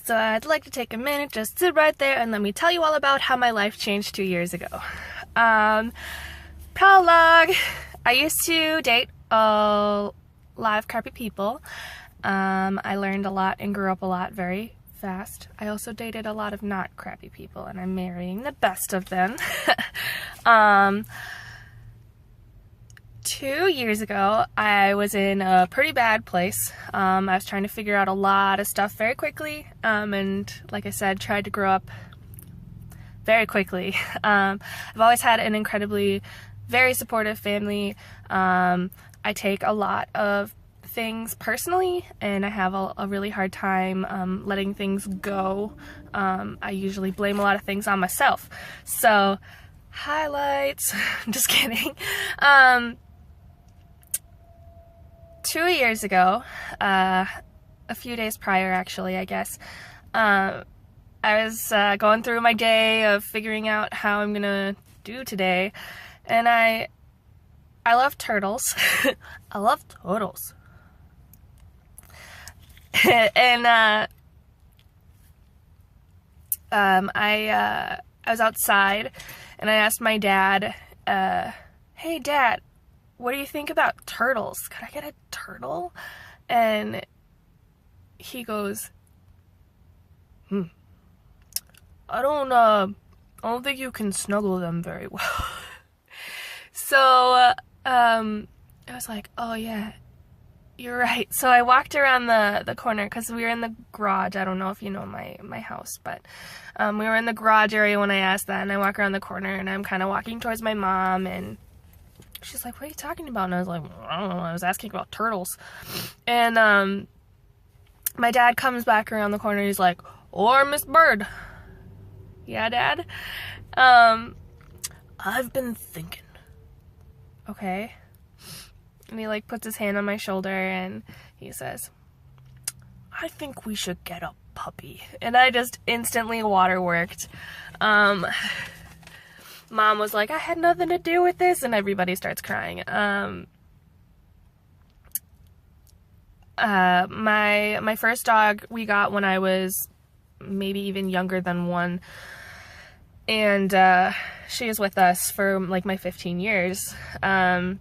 So I'd like to take a minute, just sit right there and let me tell you all about how my life changed 2 years ago. Prologue. I used to date a lot of crappy people. I learned a lot and grew up a lot very fast. I also dated a lot of not crappy people, and I'm marrying the best of them. 2 years ago, I was in a pretty bad place. I was trying to figure out a lot of stuff very quickly, and like I said, tried to grow up very quickly. I've always had an incredibly, very supportive family. I take a lot of things personally, and I have a really hard time letting things go. I usually blame a lot of things on myself. So, highlights. Just kidding. 2 years ago, a few days prior actually, I guess, I was going through my day of figuring out how I'm gonna do today, and I love turtles. I love turtles. And I was outside, and I asked my dad, hey Dad, what do you think about turtles? Could I get a turtle? And he goes, I don't think you can snuggle them very well. So, I was like, oh yeah, you're right. So I walked around the corner, because we were in the garage. I don't know if you know my house, but we were in the garage area when I asked that, and I walk around the corner, and I'm kind of walking towards my mom, and she's like, what are you talking about? And I was like, I don't know, I was asking about turtles. And my dad comes back around the corner, and he's like, or Miss Bird. Yeah, Dad? I've been thinking. Okay. And he like puts his hand on my shoulder, and he says, I think we should get a puppy. And I just instantly waterworked. Mom was like, I had nothing to do with this, and everybody starts crying. My first dog we got when I was maybe even younger than 1, and she is with us for like my 15 years. And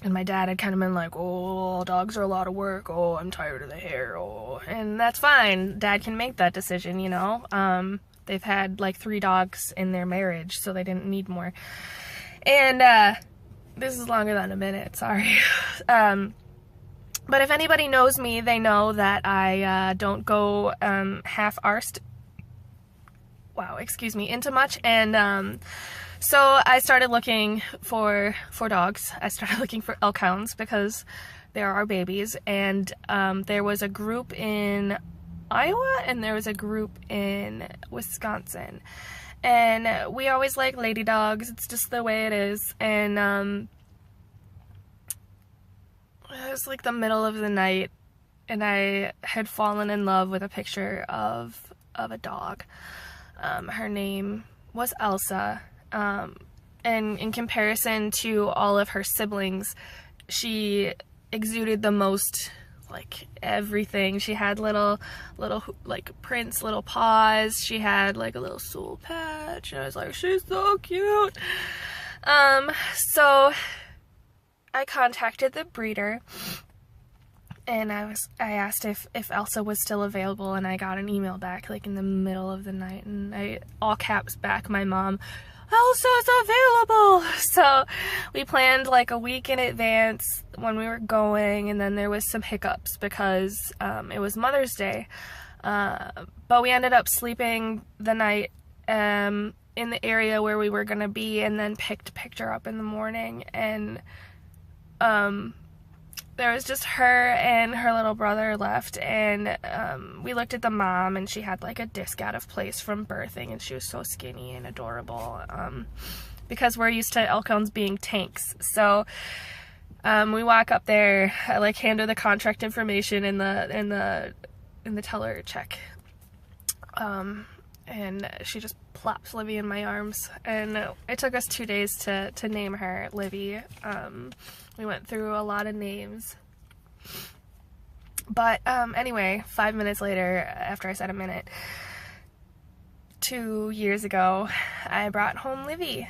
my dad had kind of been like, oh, dogs are a lot of work, oh, I'm tired of the hair, oh, and that's fine. Dad can make that decision, you know. They've had like 3 dogs in their marriage, so they didn't need more. And this is longer than a minute, sorry. But if anybody knows me, they know that I don't go half-arsed, into much. And so I started looking for dogs. I started looking for elkhounds, because they're our babies. And there was a group in Iowa, and there was a group in Wisconsin, and we always like lady dogs. It's just the way it is. And it was like the middle of the night, and I had fallen in love with a picture of a dog. Her name was Elsa, and in comparison to all of her siblings, she exuded the most, like, everything. She had little like prints, little paws. She had like a little soul patch, and I was like, she's so cute. So I contacted the breeder, and I asked if Elsa was still available, and I got an email back like in the middle of the night, and I all caps back my mom, Elsa's available. So we planned like a week in advance when we were going, and then there was some hiccups because it was Mother's Day. But we ended up sleeping the night in the area where we were gonna be, and then picked her up in the morning, and there was just her and her little brother left, and we looked at the mom, and she had like a disc out of place from birthing, and she was so skinny and adorable, because we're used to elkhounds being tanks. So we walk up there, I like hand her the contract information in the teller check, and she just plops Livy in my arms, and it took us 2 days to name her Livy. We went through a lot of names, But anyway, 5 minutes later, after I said a minute, 2 years ago, I brought home Livy.